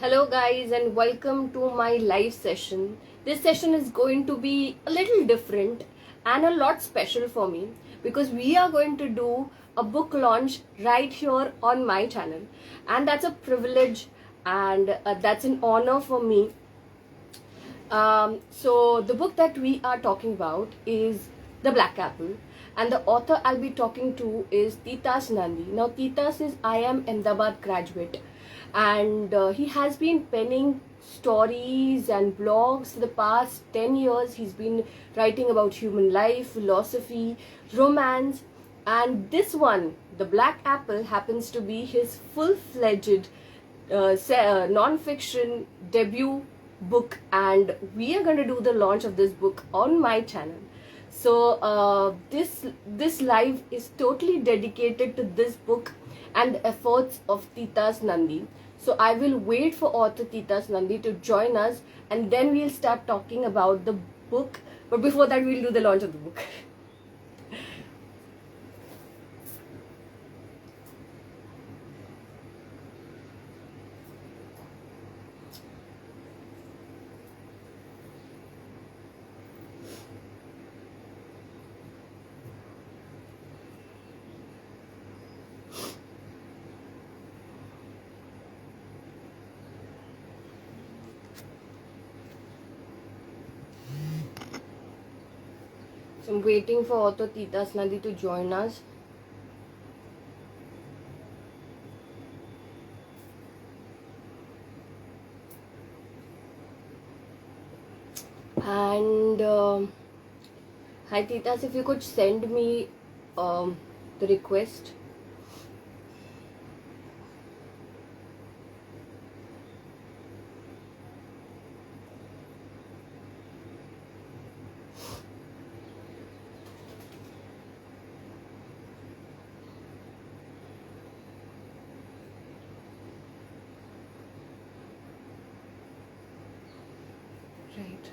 Hello, guys, and welcome to my live session. This session is going to be a little different and a lot special for me because we are going to do a book launch right here on my channel, and that's a privilege and that's an honor for me. So, the book that we are talking about is The Black Apple, and the author I'll be talking to is Titas Nandi. Now, Titas is IIM Ahmedabad graduate, and he has been penning stories and blogs for the past 10 years. He's been writing about human life, philosophy, romance, and this one, The Black Apple, happens to be his full-fledged non-fiction debut book, and we are going to do the launch of this book on my channel. So this live is totally dedicated to this book and the efforts of Titas Nandi. So I will wait for author Titas Nandi to join us, and then we'll start talking about the book. But before that, we'll do the launch of the book. So I'm waiting for author Titas Nandi to join us. And hi Titas, if you could send me the request. Right.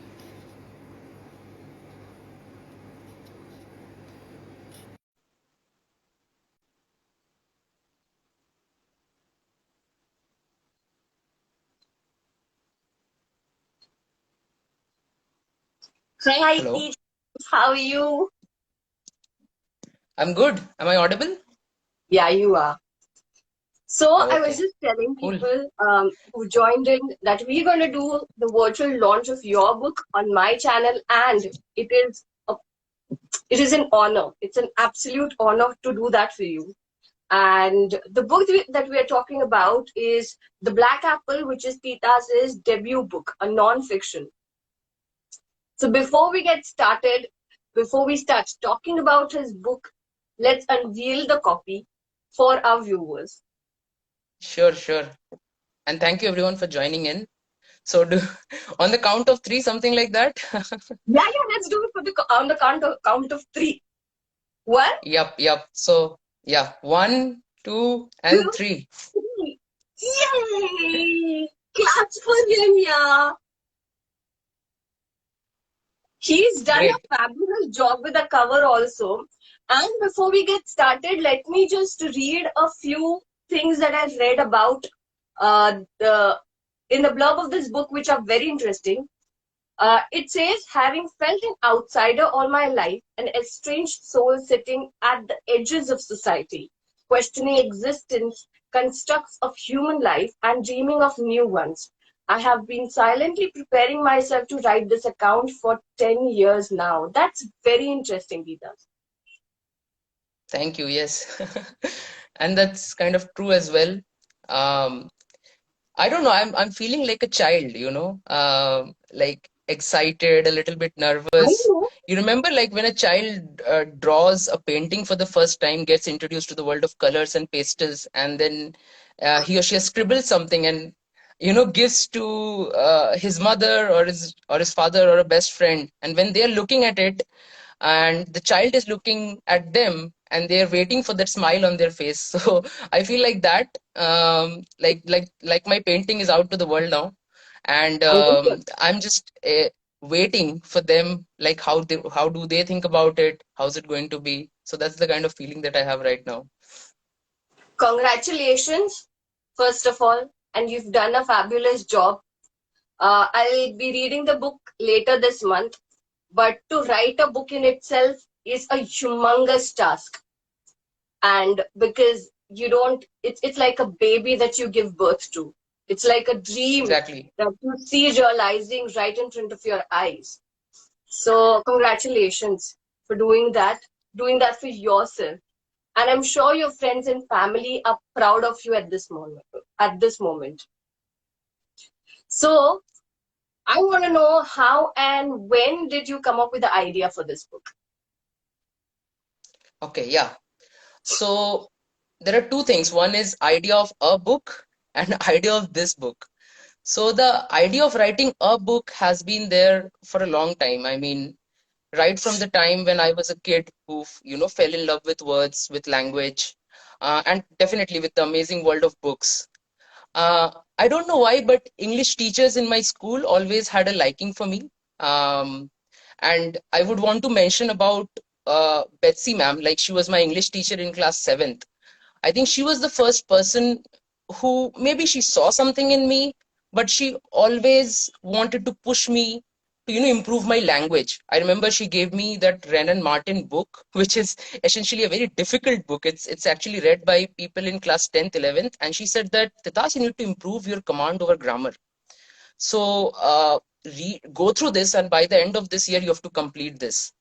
Hi, Hello. Teach. How are you? I'm good. Am I audible? Yeah, you are. So I was Okay. just telling Cool. people who joined in that we're going to do the virtual launch of your book on my channel, and it is a, it is an honor. It's an absolute honor to do that for you. And the book that we are talking about is The Black Apple, which is Titas's debut book, a non-fiction. So before we get started, before we start talking about his book, let's unveil the copy for our viewers. Sure. And thank you everyone for joining in. So on the count of three, something like that. Yeah, let's do it for on the count of three. One, Yep. So yeah, 1, 2, and two, 3. three. Yay! Claps for him, yeah. He's done Great. a fabulous job with the cover also. And before we get started, let me just read a few things that I read about in the blurb of this book, which are very interesting. It says, having felt an outsider all my life, an estranged soul sitting at the edges of society, questioning existence, constructs of human life, and dreaming of new ones. I have been silently preparing myself to write this account for 10 years now. That's very interesting, Geeta. Thank you. Yes. And that's kind of true as well. Um, I don't know. I'm feeling like a child, like excited, a little bit I nervous. know. You remember, like when a child draws a painting for the first time, gets introduced to the world of colors and pastels, and then he or she has scribbled something and gives to his mother or his father or a best friend, and when they are looking at it, and the child is looking at them and they're waiting for that smile on their face. So I feel like that, like my painting is out to the world now, and I know. I'm just waiting for them, like how do they think about it, how's it going to be. So that's the kind of feeling that I have right now. Congratulations, first of all. and you've done a fabulous job. I'll be reading the book later this month, but to write a book in itself is a humongous task. And because you don't, it's like a baby that you give birth to. It's like a dream Exactly. that you see realizing right in front of your eyes. So congratulations for doing that for yourself. And I'm sure your friends and family are proud of you at this moment. At this moment. So I want to know how and when did you come up with the idea for this book? Okay, yeah. So there are two things. One is idea of a book and idea of this book. So the idea of writing a book has been there for a long time. I mean, right from the time when I was a kid who, fell in love with words, with language, and definitely with the amazing world of books. I don't know why, but English teachers in my school always had a liking for me. Um, and I would want to mention about Betsy ma'am, like she was my English teacher in class 7th. I think she was the first person who maybe she saw something in me, but she always wanted to push me to, improve my language. I remember she gave me that Renan Martin book, which is essentially a very difficult book. It's actually read by people in class 10th, 11th, and she said that Titas, you need to improve your command over grammar. So go through this, and by the end of this year, you have to complete this.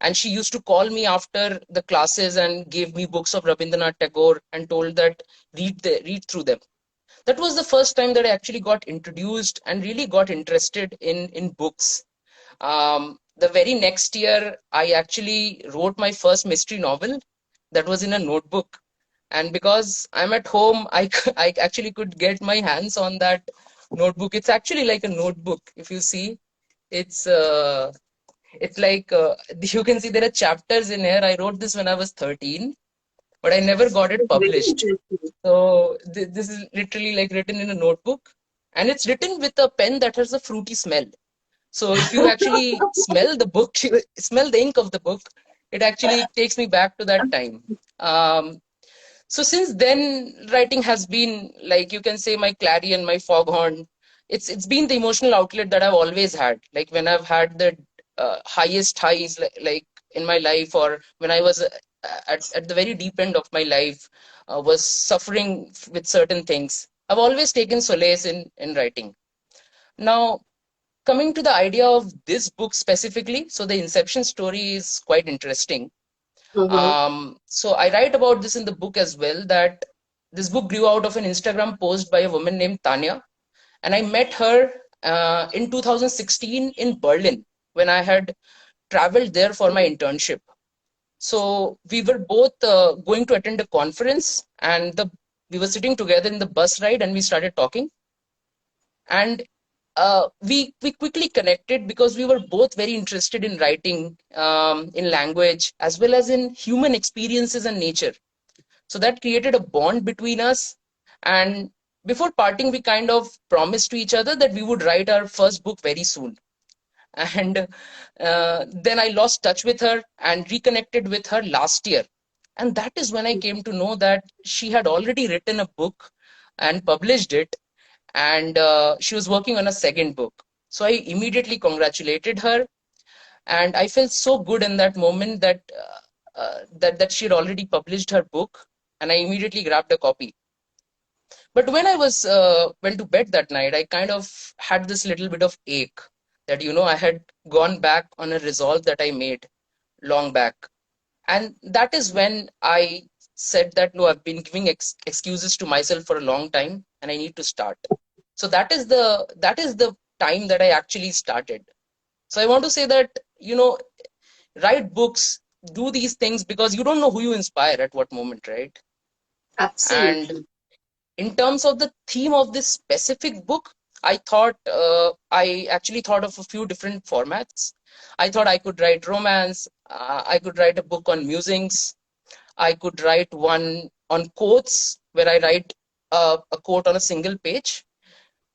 And she used to call me after the classes and gave me books of Rabindranath Tagore and told that read through them. That was the first time that I actually got introduced and really got interested in books. The very next year, I actually wrote my first mystery novel that was in a notebook. And because I'm at home, I actually could get my hands on that notebook. It's actually like a notebook. If you see, it's it's like you can see there are chapters in here. I wrote this when I was 13, but I never got it It's very published. interesting. So this is literally like written in a notebook, and it's written with a pen that has a fruity smell. So if you actually smell the book, you smell the ink of the book, it actually takes me back to that time. Um, so since then, writing has been, like, you can say, my clarion, my foghorn. It's been the emotional outlet that I've always had. Like when I've had the highest highs, like in my life, or when I was at the very deep end of my life, was suffering with certain things. I've always taken solace in writing. Now, coming to the idea of this book specifically, so the inception story is quite interesting. Mm-hmm. So I write about this in the book as well, that this book grew out of an Instagram post by a woman named Tanya, and I met her in 2016 in Berlin when I had traveled there for my internship. So we were both going to attend a conference, and we were sitting together in the bus ride, and we started talking, and we quickly connected because we were both very interested in writing, in language, as well as in human experiences and nature. So that created a bond between us. And before parting, we kind of promised to each other that we would write our first book very soon. And then I lost touch with her and reconnected with her last year. And that is when I came to know that she had already written a book and published it, and she was working on a second book. So I immediately congratulated her, and I felt so good in that moment that that she had already published her book, and I immediately grabbed a copy. But when I was went to bed that night, I kind of had this little bit of ache that I had gone back on a resolve that I made long back, and that is when I said that no, I've been giving excuses to myself for a long time, and I need to start. So that is the time that I actually started. So I want to say that, write books, do these things, because you don't know who you inspire at what moment, right? And Absolutely. in terms of the theme of this specific book, I actually thought of a few different formats. I thought I could write romance, I could write a book on musings, I could write one on quotes where I write a quote on a single page.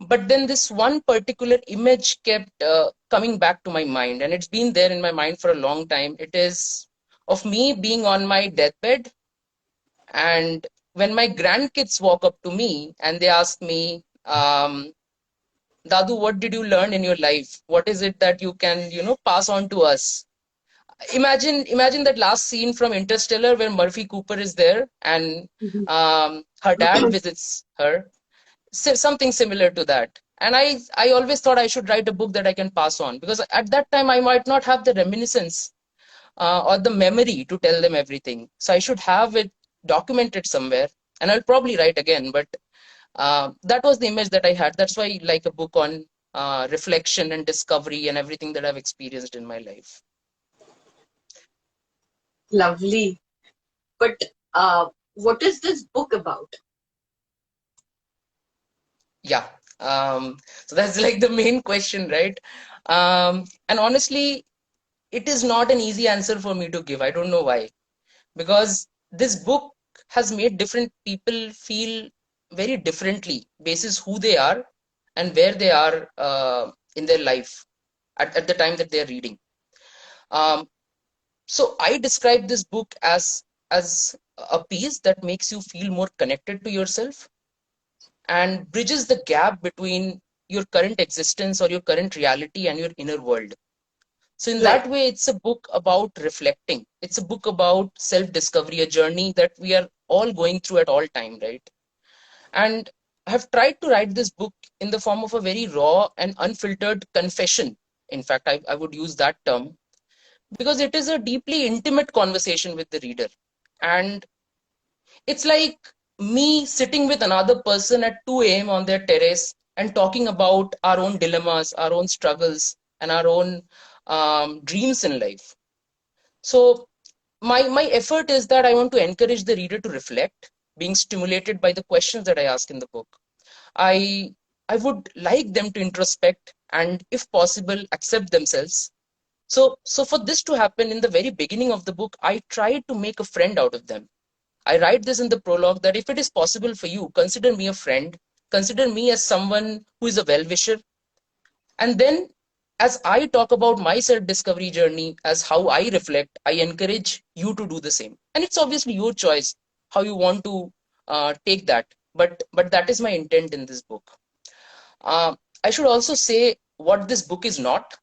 But then this one particular image kept coming back to my mind, and it's been there in my mind for a long time. It is of me being on my deathbed, and when my grandkids walk up to me and they ask me Um, Dadu, what did you learn in your life? What is it that you can, pass on to us? Imagine that last scene from Interstellar where Murphy Cooper is there and her dad visits her. Something similar to that. And I always thought I should write a book that I can pass on, because at that time I might not have the reminiscence or the memory to tell them everything. So I should have it documented somewhere, and I'll probably write again. But that was the image that I had. That's why I like a book on reflection and discovery and everything that I've experienced in my life. Lovely. But what is this book about? Yeah. So that's like the main question, right? And honestly, it is not an easy answer for me to give. I don't know why. Because this book has made different people feel very differently basis who they are and where they are in their life at the time that they're reading. Um, so I describe this book as a piece that makes you feel more connected to yourself and bridges the gap between your current existence or your current reality and your inner world. So in Right. that way, it's a book about reflecting. It's a book about self-discovery, a journey that we are all going through at all time, right? And I have tried to write this book in the form of a very raw and unfiltered confession. In fact, I would use that term because it is a deeply intimate conversation with the reader. And it's like me sitting with another person at 2 a.m. on their terrace and talking about our own dilemmas, our own struggles, and our own dreams in life. So my effort is that I want to encourage the reader to reflect, being stimulated by the questions that I ask in the book. I I would like them to introspect and, if possible, accept themselves. So for this to happen in the very beginning of the book, I tried to make a friend out of them. I write this in the prologue that if it is possible for you, consider me a friend, consider me as someone who is a well-wisher, and then, as I talk about my self discovery journey, as how I reflect, I encourage you to do the same. And it's obviously your choice how you want to take that. But that is my intent in this book. Uh, I should also say what this book is not.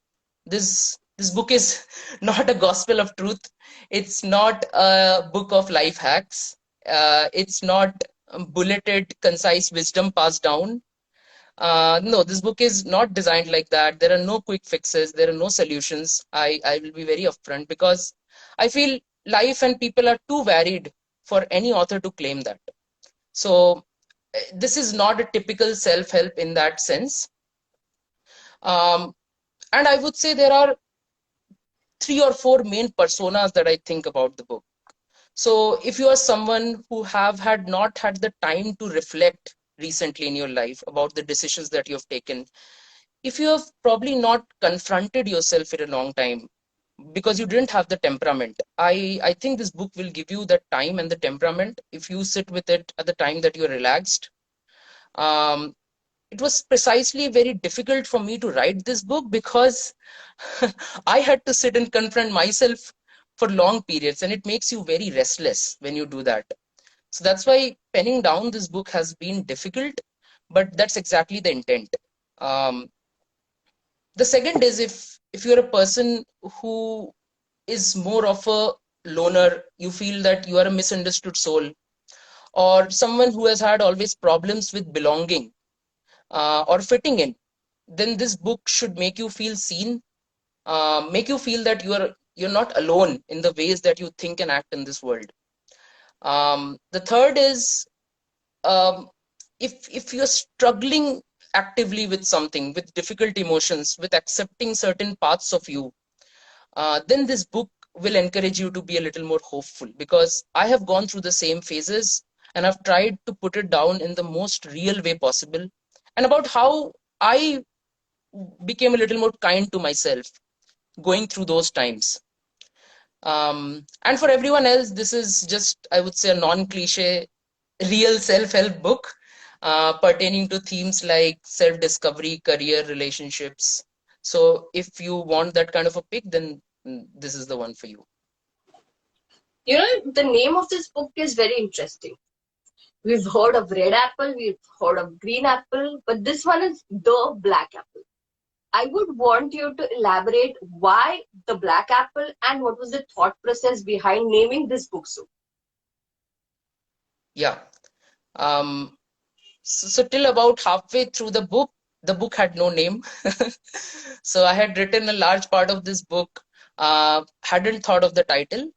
This book is not a gospel of truth. It's not a book of life hacks. It's not bulleted, concise wisdom passed down. No, this book is not designed like that. There are no quick fixes. There are no solutions. I will be very upfront because I feel life and people are too varied for any author to claim that. So this is not a typical self-help in that sense. Um, and I would say there are 3 or 4 main personas that I think about the book. So if you are someone who have had not had the time to reflect recently in your life about the decisions that you have taken, if you have probably not confronted yourself in a long time because you didn't have the temperament, I think this book will give you the time and the temperament if you sit with it at the time that you're relaxed. um, it was precisely very difficult for me to write this book because I had to sit and confront myself for long periods, and it makes you very restless when you do that. So that's why penning down this book has been difficult, but that's exactly the intent. um, the second is, if you're a person who is more of a loner, you feel that you are a misunderstood soul, or someone who has had always problems with belonging or fitting in, then this book should make you feel seen, make you feel that you're not alone in the ways that you think and act in this world. The third is, um, if you're struggling actively with something, with difficult emotions, with accepting certain parts of you, then this book will encourage you to be a little more hopeful, because I have gone through the same phases and I've tried to put it down in the most real way possible, and about how I became a little more kind to myself going through those times. And for everyone else, this is just, I would say, a non-cliche, real self-help book pertaining to themes like self-discovery, career, relationships. So if you want that kind of a pick, then this is the one for you. The name of this book is very interesting. We've heard of red apple, we've heard of green apple, but this one is the black apple. I would want you to elaborate why the black apple and what was the thought process behind naming this book so. Yeah. Um, so till about halfway through the book had no name. So I had written a large part of this book, hadn't thought of the title,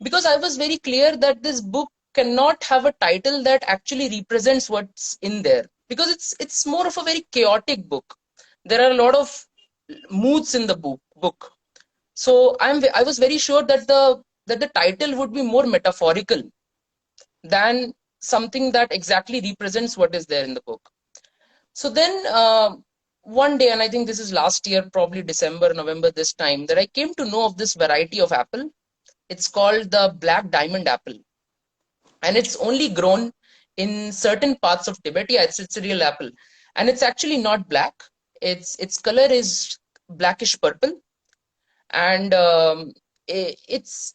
because I was very clear that this book cannot have a title that actually represents what's in there, because it's more of a very chaotic book. There are a lot of moods in the book. So I was very sure that the title would be more metaphorical than something that exactly represents what is there in the book. So then one day, and I think this is last year, probably December, November, this time, that I came to know of this variety of apple. It's called the black diamond apple, and it's only grown in certain parts of Tibet. Yeah, it's a real apple, and it's actually not black. Its color is blackish purple, and it's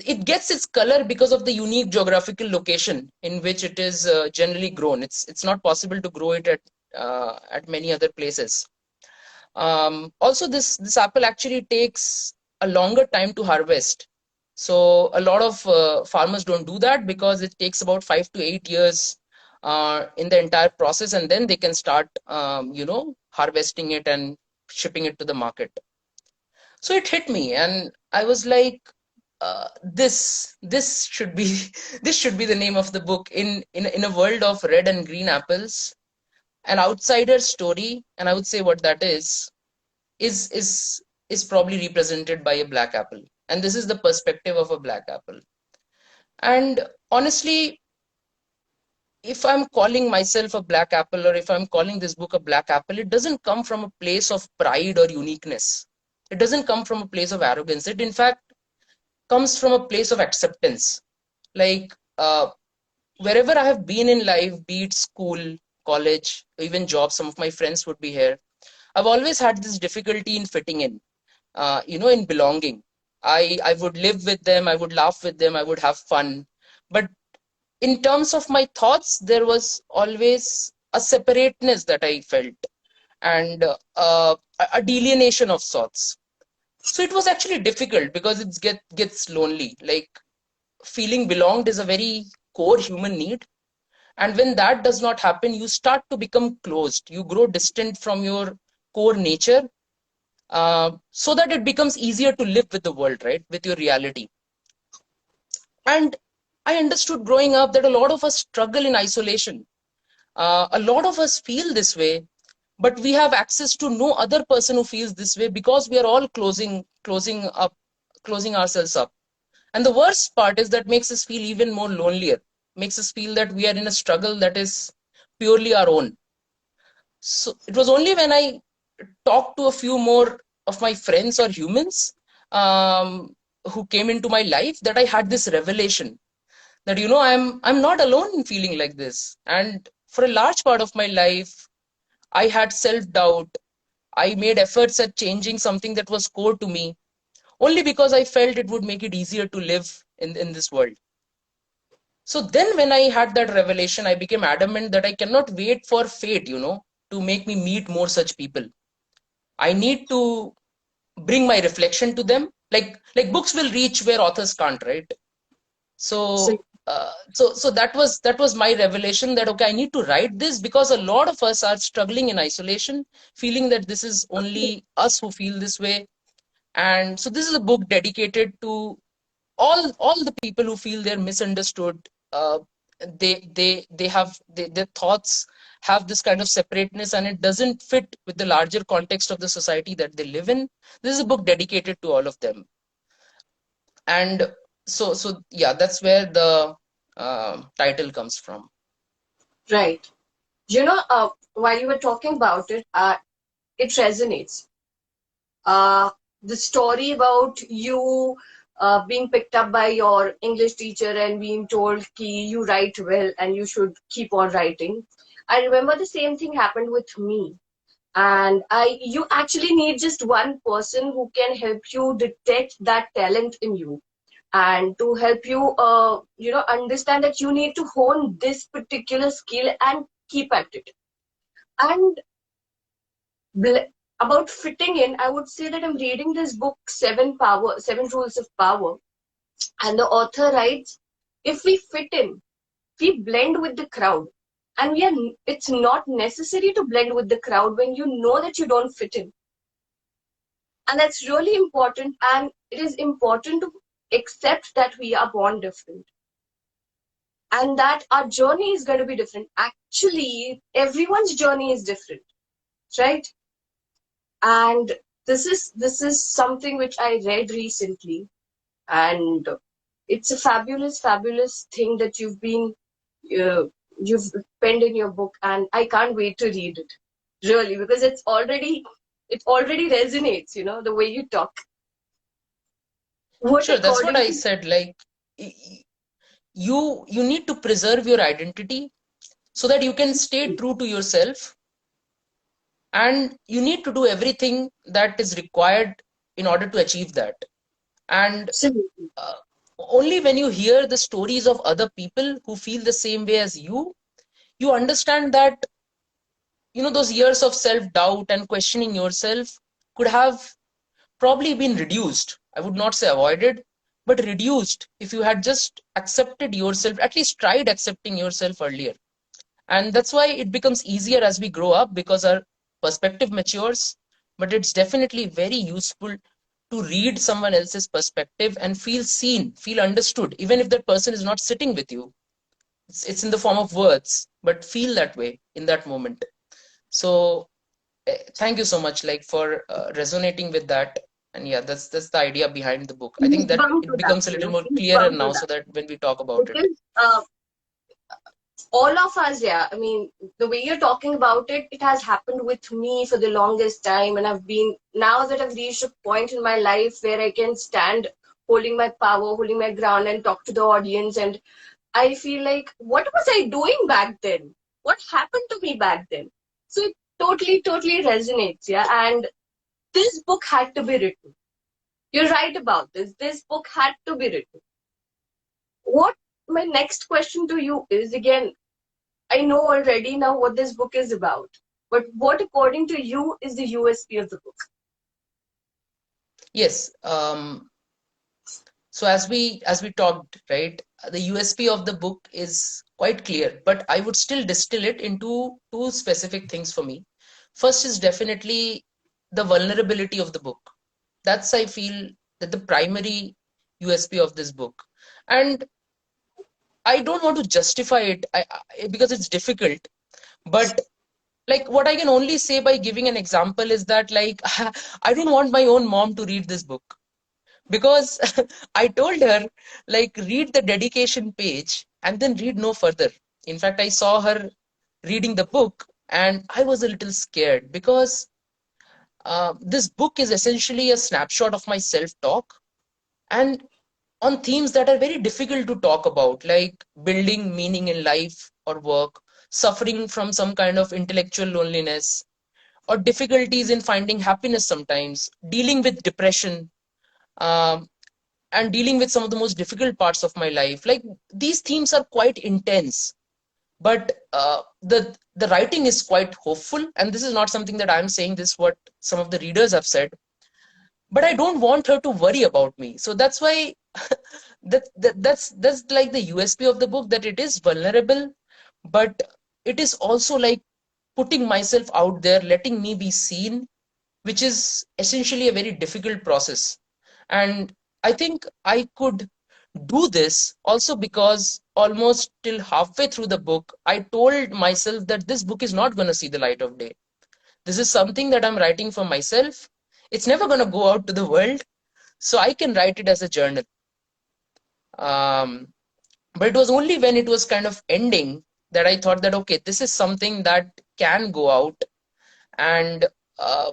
it gets its color because of the unique geographical location in which it is generally grown. It's not possible to grow it at many other places. Also, this apple actually takes a longer time to harvest. So a lot of farmers don't do that because it takes about 5 to 8 years in the entire process, and then they can start, harvesting it and shipping it to the market. So it hit me, and I was like, this should be this should be the name of the book. In a world of red and green apples, an outsider story, and I would say what that is is probably represented by a black apple, and this is the perspective of a black apple. And honestly, if I'm calling myself a black apple, or if I'm calling this book a black apple, it doesn't come from a place of pride or uniqueness. It doesn't come from a place of arrogance. It in fact comes from a place of acceptance. Like, wherever I have been in life, be it school, college, even job, some of my friends would be here, I've always had this difficulty in fitting in, in belonging. I would live with them, I would laugh with them, I would have fun. But in terms of my thoughts, there was always a separateness that I felt, and a delineation of sorts. So it was actually difficult because gets lonely. Like, feeling belonged is a very core human need. And when that does not happen, you start to become closed. You grow distant from your core nature, so that it becomes easier to live with the world, right? With your reality. And I understood growing up that a lot of us struggle in isolation. A lot of us feel this way, but we have access to no other person who feels this way because we are all closing ourselves up. And the worst part is that makes us feel even more lonelier, makes us feel that we are in a struggle that is purely our own. So it was only when I talked to a few more of my friends or humans, who came into my life, that I had this revelation that, I'm not alone in feeling like this. And for a large part of my life, I had self-doubt. I made efforts at changing something that was core to me, only because I felt it would make it easier to live in this world. So then when I had that revelation, I became adamant that I cannot wait for fate, to make me meet more such people. I need to bring my reflection to them. Like books will reach where authors can't, right? So So that was my revelation, that okay, I need to write this because a lot of us are struggling in isolation, feeling that this is only us who feel this way. And so this is a book dedicated to all the people who feel they're misunderstood. Their thoughts have this kind of separateness, and it doesn't fit with the larger context of the society that they live in. This is a book dedicated to all of them. And so yeah, that's where the title comes from. right. While you were talking about it, it resonates. Uh, the story about you being picked up by your English teacher and being told ki you write well and you should keep on writing. I remember the same thing happened with me. And you actually need just one person who can help you detect that talent in you. and to help you, understand that you need to hone this particular skill and keep at it. And about fitting in, I would say that I'm reading this book, Seven Rules of Power, and the author writes, if we fit in, we blend with the crowd. And it's not necessary to blend with the crowd when you know that you don't fit in. And that's really important. And it is important to accept that we are born different and that our journey is going to be different. Actually, everyone's journey is different, right? And this is something which I read recently, and it's a fabulous thing that uh, you've penned in your book, and I can't wait to read it, really, because it already resonates, the way you talk. What Sure, that's what according I to said. Like you need to preserve your identity so that you can stay true to yourself, and you need to do everything that is required in order to achieve that. And Absolutely. uh, only when you hear the stories of other people who feel the same way as you understand that those years of self doubt and questioning yourself could have probably been reduced. I would not say avoided, but reduced if you had just accepted yourself, at least tried accepting yourself earlier. And that's why it becomes easier as we grow up, because our perspective matures. But it's definitely very useful to read someone else's perspective and feel seen, feel understood, even if that person is not sitting with you. It's in the form of words, but feel that way in that moment. So thank you so much, like, for resonating with that. And yeah, that's the idea behind the book. I think that Goosebump it to that, becomes a little more clearer goosebump to now, so that. that when we talk about it. Because all of us, yeah, I mean, the way you're talking about it, it has happened with me for the longest time. And now that I've reached a point in my life where I can stand holding my power, holding my ground, and talk to the audience. And I feel like, what was I doing back then? What happened to me back then? So it totally resonates, yeah. And this book had to be written. You're right about this. This book had to be written. What my next question to you is, again, I know already now what this book is about, but what, according to you, is the USP of the book? Yes. So as we talked, right, the USP of the book is quite clear, but I would still distill it into two specific things for me. First is definitely the vulnerability of the book. That's, I feel, that the primary USP of this book. And I don't want to justify it, because it's difficult. But like, what I can only say by giving an example is that, like, I don't want my own mom to read this book, because I told her, like, read the dedication page and then read no further. In fact, I saw her reading the book and I was a little scared, because this book is essentially a snapshot of my self talk, and on themes that are very difficult to talk about, like building meaning in life or work, suffering from some kind of intellectual loneliness, or difficulties in finding happiness sometimes, dealing with depression, um, and dealing with some of the most difficult parts of my life. Like, these themes are quite intense, but the writing is quite hopeful. And this is not something that I'm saying, this is what some of the readers have said. But I don't want her to worry about me. So that's why that's like the USP of the book, that it is vulnerable, but it is also like putting myself out there, letting me be seen, which is essentially a very difficult process. And I think I could do this also because almost till halfway through the book, I told myself that this book is not going to see the light of day. This is something that I'm writing for myself. It's never going to go out to the world. So I can write it as a journal. Um, but it was only when it was kind of ending that I thought that, okay, this is something that can go out. And uh,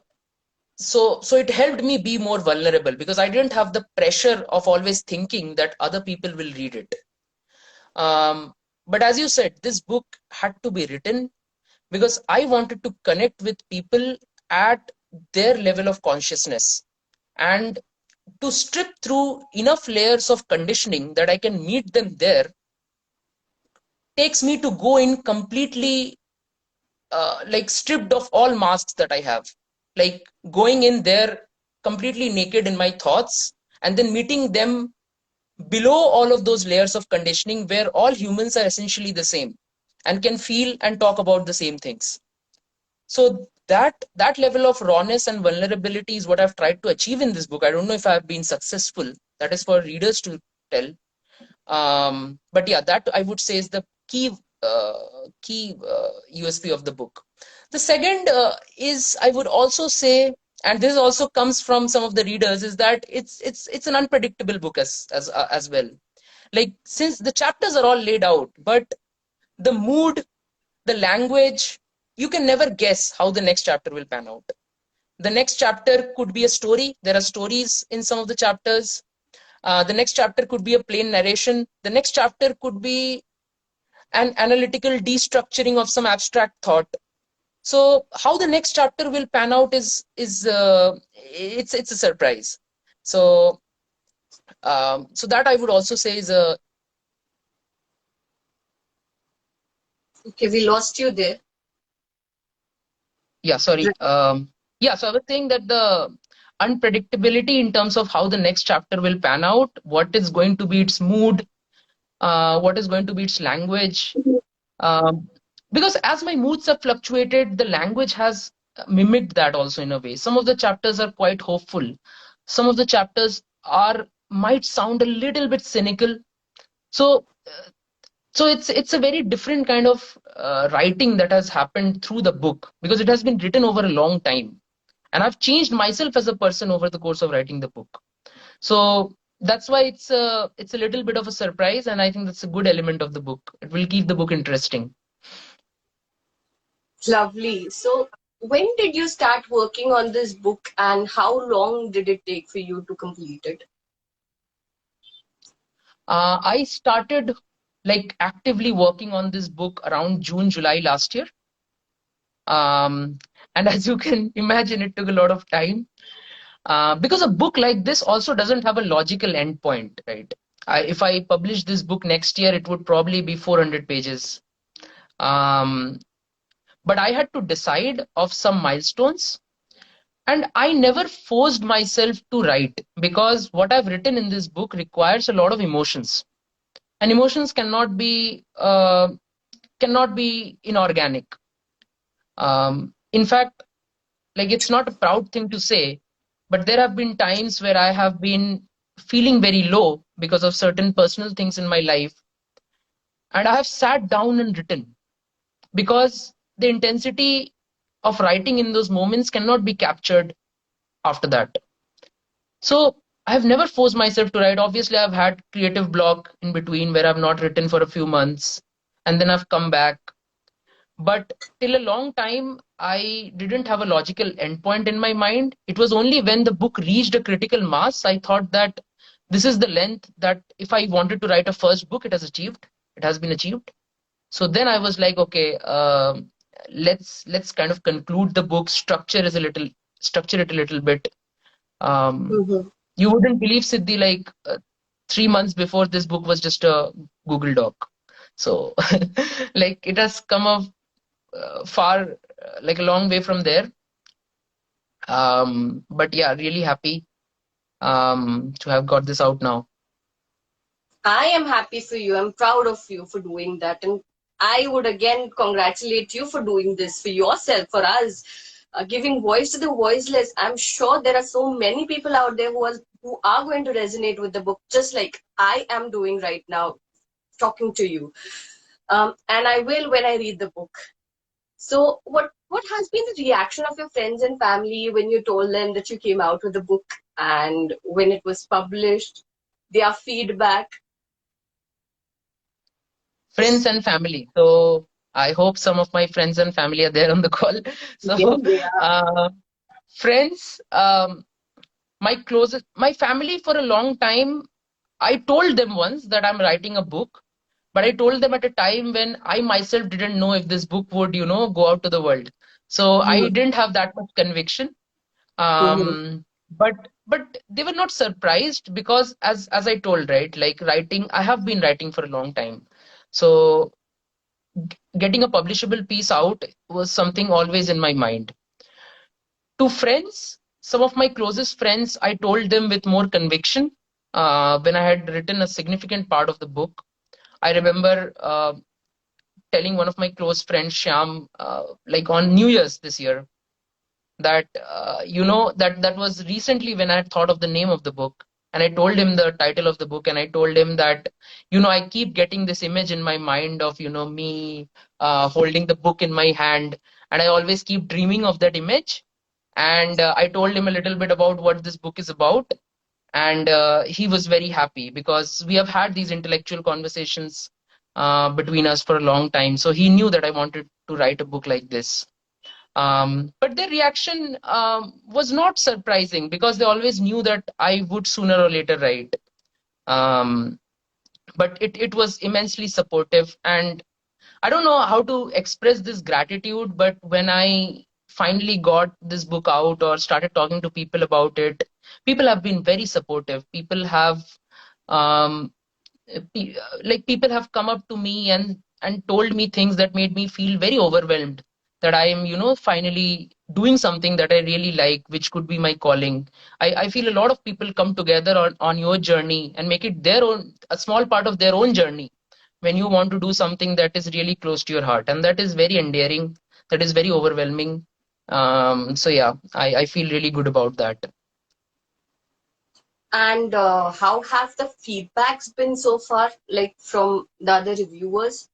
so it helped me be more vulnerable, because I didn't have the pressure of always thinking that other people will read it. Um, but as you said, this book had to be written because I wanted to connect with people at their level of consciousness. And to strip through enough layers of conditioning that I can meet them there takes me to go in completely like stripped of all masks that I have, like going in there completely naked in my thoughts and then meeting them below all of those layers of conditioning where all humans are essentially the same and can feel and talk about the same things. So that level of rawness and vulnerability is what I've tried to achieve in this book. I don't know if I've been successful. That is for readers to tell. But yeah, that I would say is the key USP of the book. The second is, I would also say, and this also comes from some of the readers, is that it's an unpredictable book as well. Like, since the chapters are all laid out, but the mood, the language, you can never guess how the next chapter will pan out. The next chapter could be a story. There are stories in some of the chapters. The next chapter could be a plain narration. The next chapter could be an analytical destructuring of some abstract thought. So how the next chapter will pan out is it's a surprise. So so that I would also say is a Okay, we lost you there. yeah, sorry. Yeah, so I was saying that the unpredictability in terms of how the next chapter will pan out, what is going to be its mood, what is going to be its language. Um, because as my moods have fluctuated, the language has mimicked that also in a way. Some of the chapters are quite hopeful. Some of the chapters are might sound a little bit cynical. So so it's a very different kind of writing that has happened through the book because it has been written over a long time, and I've changed myself as a person over the course of writing the book. So that's why it's a little bit of a surprise, and I think that's a good element of the book. It will keep the book interesting. Lovely. So, when did you start working on this book and how long did it take for you to complete it? I started like actively working on this book around June, July last year. And as you can imagine, it took a lot of time because a book like this also doesn't have a logical endpoint, right? If I publish this book next year, it would probably be 400 pages. Um, but I had to decide of some milestones, and I never forced myself to write because what I've written in this book requires a lot of emotions, and emotions cannot be inorganic. In fact, like, it's not a proud thing to say, but there have been times where I have been feeling very low because of certain personal things in my life, and I have sat down and written because the intensity of writing in those moments cannot be captured after that. So I've never forced myself to write. Obviously, I've had creative block in between where I've not written for a few months, and then I've come back. But till a long time, I didn't have a logical endpoint in my mind. It was only when the book reached a critical mass, I thought that this is the length that if I wanted to write a first book, it has achieved. It has been achieved. So then I was like, okay, let's kind of conclude the book, structure it a little bit. Um, Mm-hmm. you wouldn't believe, Siddhi, like 3 months before, this book was just a Google Doc. So like it has come a far like a long way from there. But yeah, really happy to have got this out now. I am happy for you. I'm proud of you for doing that. And I would again congratulate you for doing this for yourself, for us, giving voice to the voiceless. I'm sure there are so many people out there who are going to resonate with the book, just like I am doing right now, talking to you. And I will when I read the book. So, what has been the reaction of your friends and family when you told them that you came out with the book and when it was published? Their feedback. Friends and family. So I hope some of my friends and family are there on the call. Yes, So they are. uh, friends, my family for a long time, I told them once that I'm writing a book, but I told them at a time when I myself didn't know if this book would, go out to the world. So I Mhm. didn't have that much conviction. Mhm. But but they were not surprised because as I told, right, like writing, I have been writing for a long time. So getting a publishable piece out was something always in my mind. To friends, some of my closest friends, I told them with more conviction when I had written a significant part of the book. I remember telling one of my close friends, Shyam, like on New Year's this year, that that was recently when I had thought of the name of the book, and I told him the title of the book, and I told him that I keep getting this image in my mind of me holding the book in my hand, and I always keep dreaming of that image. And I told him a little bit about what this book is about, and he was very happy because we have had these intellectual conversations between us for a long time. So he knew that I wanted to write a book like this. But their reaction was not surprising because they always knew that I would sooner or later write. Um, but it was immensely supportive, and I don't know how to express this gratitude, but when I finally got this book out or started talking to people about it, people have been very supportive. People have um, like people have come up to me and told me things that made me feel very overwhelmed, that I am finally doing something that I really like, which could be my calling. I feel a lot of people come together on your journey and make it their own, a small part of their own journey, when you want to do something that is really close to your heart, and that is very endearing, that is very overwhelming. So yeah, I feel really good about that. And how have the feedbacks been so far, like from the other reviewers?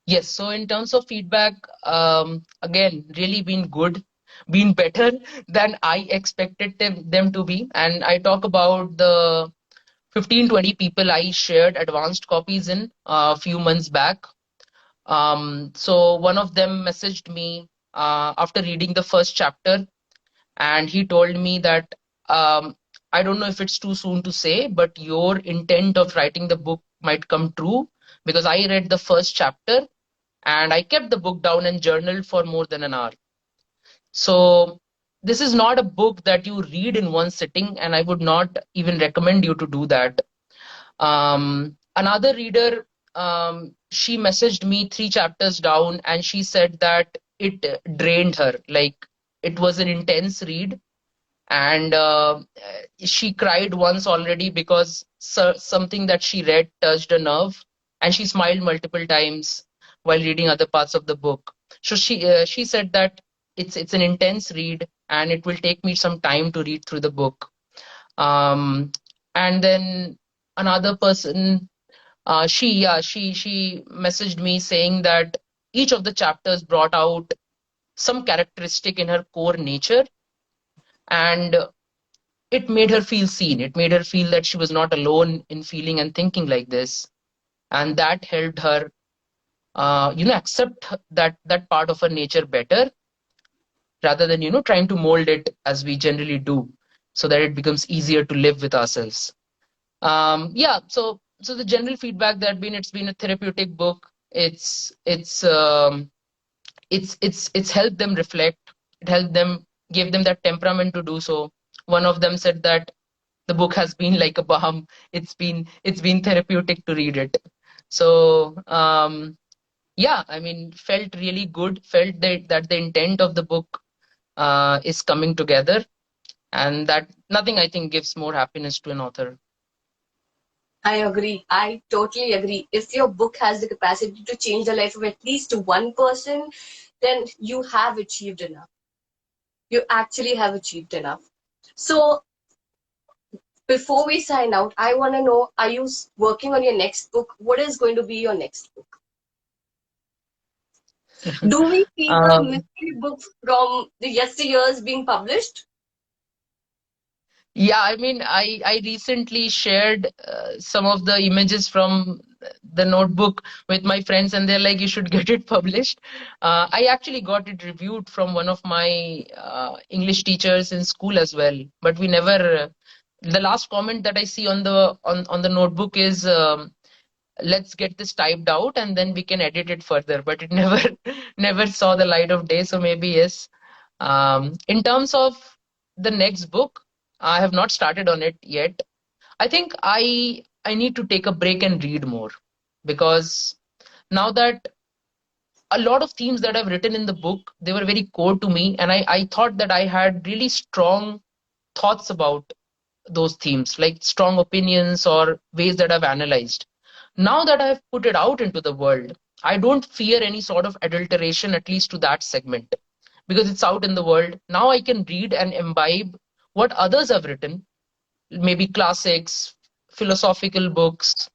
Yes, so in terms of feedback, again, really been good, been better than I expected them to be. And I talk about the 15-20 people I shared advanced copies in a few months back. So one of them messaged me after reading the first chapter, and he told me that I don't know if it's too soon to say, but your intent of writing the book might come true, because I read the first chapter and I kept the book down and journaled for more than an hour. So this is not a book that you read in one sitting, and I would not even recommend you to do that. Another reader, she messaged me 3 chapters down, and she said that it drained her. Like, it was an intense read, and she cried once already because something that she read touched a nerve, and she smiled multiple times while reading other parts of the book. So she said that it's an intense read, and it will take me some time to read through the book. um, and then another person, she messaged me saying that each of the chapters brought out some characteristic in her core nature, and it made her feel seen. It made her feel that she was not alone in feeling and thinking like this, and that helped her, accept that part of her nature better, rather than trying to mold it as we generally do, so that it becomes easier to live with ourselves. Yeah, so the general feedback that been it's been a therapeutic book. It's helped them reflect. It helped them, gave them that temperament to do so. One of them said that the book has been like a balm. It's been therapeutic to read it. So yeah, I mean, felt really good. Felt that the intent of the book is coming together, and that nothing, I think, gives more happiness to an author. I agree. I totally agree. If your book has the capacity to change the life of at least one person, then you have achieved enough. You actually have achieved enough. So, before we sign out, I want to know, are you working on your next book? What is going to be your next book? Do we see the Um, mystery books from the yesteryears being published? Yeah, I mean, I recently shared some of the images from the notebook with my friends, and they're like, "You should get it published." I actually got it reviewed from one of my English teachers in school as well, but we never. The last comment that I see on the notebook is, "Let's get this typed out, and then we can edit it further." But it never never saw the light of day. So maybe yes. In terms of the next book. I have not started on it yet. I think I need to take a break and read more, because now that a lot of themes that I've written in the book, they were very core to me, and I thought that I had really strong thoughts about those themes, like strong opinions or ways that I've analyzed. Now that I've put it out into the world, I don't fear any sort of adulteration, at least to that segment, because it's out in the world. Now I can read and imbibe what others have written, maybe classics, philosophical books,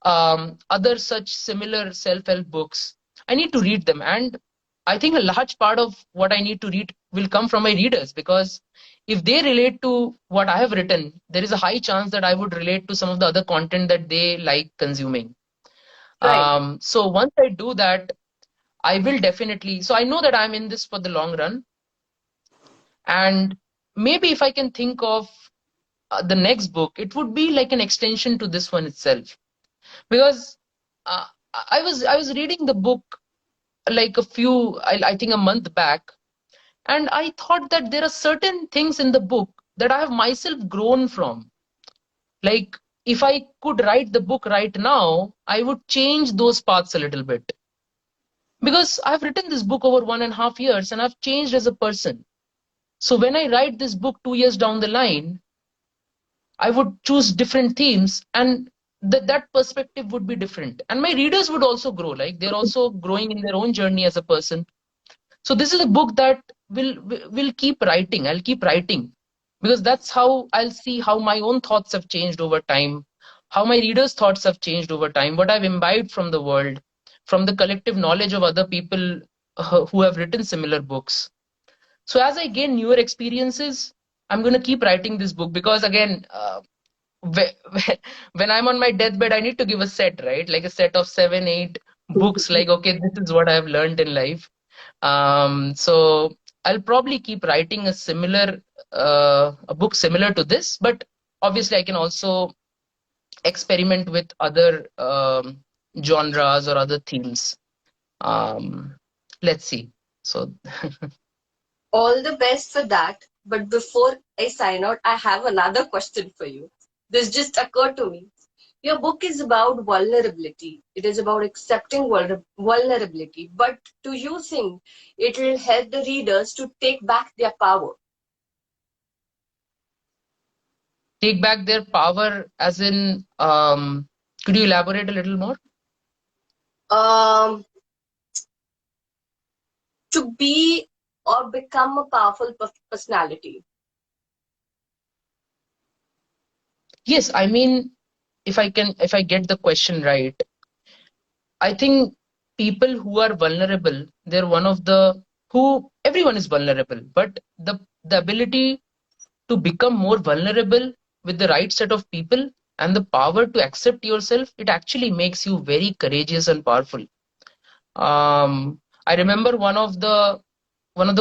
other such similar self-help books. I need to read them, and I think a large part of what I need to read will come from my readers, because if they relate to what I have written, there is a high chance that I would relate to some of the other content that they like consuming. Right. So once I do that, I will definitely. So I know that I'm in this for the long run, and maybe if I can think of the next book, it would be like an extension to this one itself, because uh, I was reading the book like I think a month back, and I thought that there are certain things in the book that I have myself grown from. Like, if I could write the book right now, I would change those paths a little bit, because I've written this book over 1.5 years and I've changed as a person. So when I write this book 2 years down the line, I would choose different themes, and that perspective would be different. And my readers would also grow, like they're also growing in their own journey as a person. So this is a book that will keep writing. I'll keep writing, because that's how I'll see how my own thoughts have changed over time, how my readers' thoughts have changed over time, what I've imbibed from the world, from the collective knowledge of other people who have written similar books. So as I gain newer experiences, I'm going to keep writing this book, because again, when I'm on my deathbed, I need to give a set, right? Like a set of 7, 8 books. Like, okay, this is what I've learned in life. So I'll probably keep writing a book similar to this, but obviously I can also experiment with other genres or other themes. Um, let's see. So All the best for that. But before I sign out, I have another question for you. This just occurred to me. Your book is about vulnerability. It is about accepting vulnerability. But do you think it will help the readers to take back their power? take back their power, as in, could you elaborate a little more? Um, to be or become a powerful personality. Yes, I mean, if I get the question right, I think people who are vulnerable, they're one of the who everyone is vulnerable, but the ability to become more vulnerable with the right set of people and the power to accept yourself, it actually makes you very courageous and powerful. I remember one of the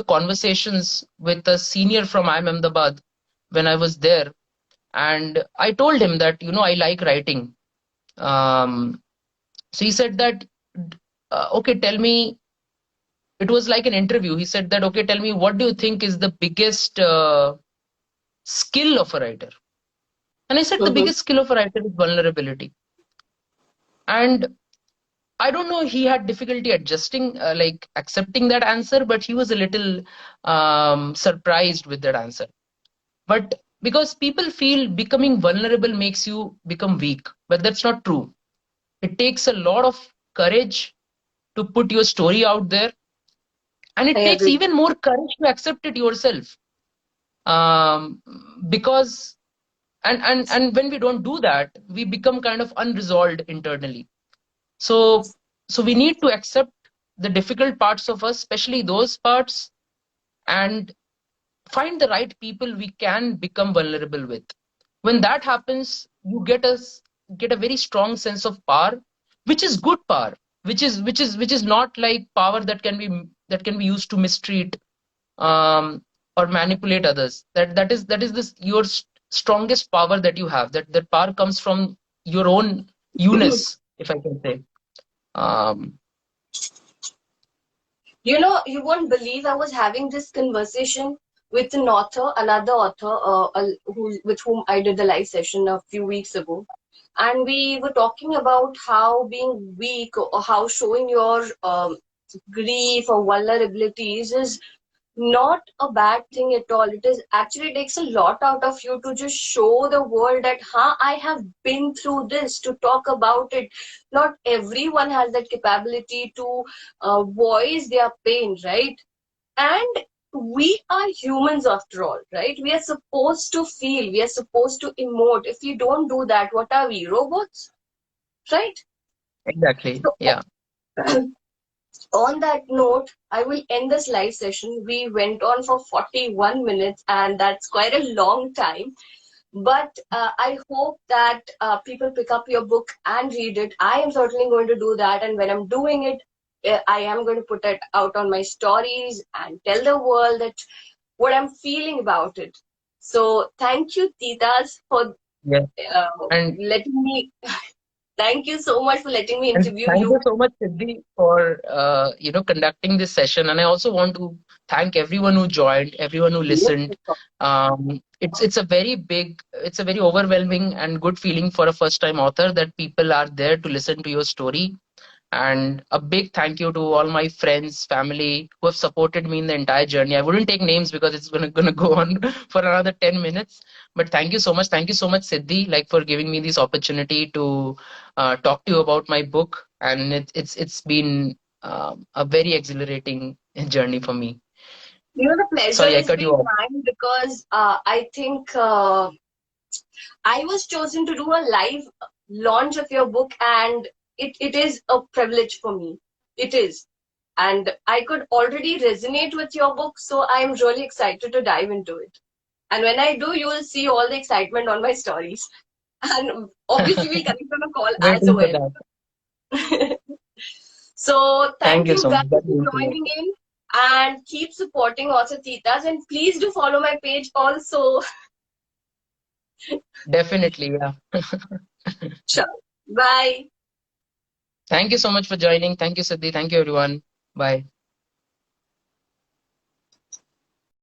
conversations with a senior from IIM Ahmedabad when I was there, and I told him that I like writing. Um, so he said that, okay, tell me. It was like an interview. He said that, okay, tell me, what do you think is the biggest skill of a writer? And I said the Mm-hmm. biggest skill of a writer is vulnerability. And I don't know, he had difficulty adjusting, like accepting that answer, but he was a little surprised with that answer. But because people feel becoming vulnerable makes you become weak, but that's not true. It takes a lot of courage to put your story out there, and I it takes agree. even more courage to accept it yourself. Um, because and when we don't do that, we become kind of unresolved internally. So so we need to accept the difficult parts of us, especially those parts, and find the right people we can become vulnerable with. When that happens, you get a very strong sense of power, which is good power, which is not like power that can be used to mistreat, um, or manipulate others. That is this your strongest power that you have. That power comes from your own you-ness, if I can say. Um, You know, you won't believe I was having this conversation with an author, another author, with whom I did the live session a few weeks ago. And we were talking about how being weak or how showing your grief or vulnerabilities is not a bad thing at all. It is actually takes a lot out of you to just show the world that, I have been through this, to talk about it. Not everyone has that capability to voice their pain, right? And we are humans after all, right? We are supposed to feel, we are supposed to emote. If we don't do that, what are we, robots? Right? Exactly. So Yeah. on that note, I will end this live session. We went on for 41 minutes, and that's quite a long time. But I hope that people pick up your book and read it. I am certainly going to do that. And when I'm doing it, I am going to put it out on my stories and tell the world that what I'm feeling about it. So thank you, Titas, for Yeah. uh, And letting me. Thank you so much for letting me And interview thank you. you so much, Siddhi, for conducting this session. And I also want to thank everyone who joined, everyone who Yes, listened. It's a very big, it's a very overwhelming and good feeling for a first-time author that people are there to listen to your story. And a big thank you to all my friends, family who have supported me in the entire journey. I wouldn't take names because it's gonna go on for another 10 minutes. But thank you so much. Thank you so much, Siddhi, like for giving me this opportunity to talk to you about my book. And it's been a very exhilarating journey for me. the pleasure Sorry, I has cut you been off. mine because I think I was chosen to do a live launch of your book, and it is a privilege for me. It is. And I could already resonate with your book, so I'm really excited to dive into it. And when I do, you will see all the excitement on my stories. And obviously, we'll connect on a call as Waiting for well. that. So, Thank thank you you so guys much. That for means a lot. joining in, and keep supporting also Titas. And please do follow my page also. Definitely, yeah. Sure. Bye. Thank you so much for joining. Thank you, Siddhi. Thank you, everyone. Bye.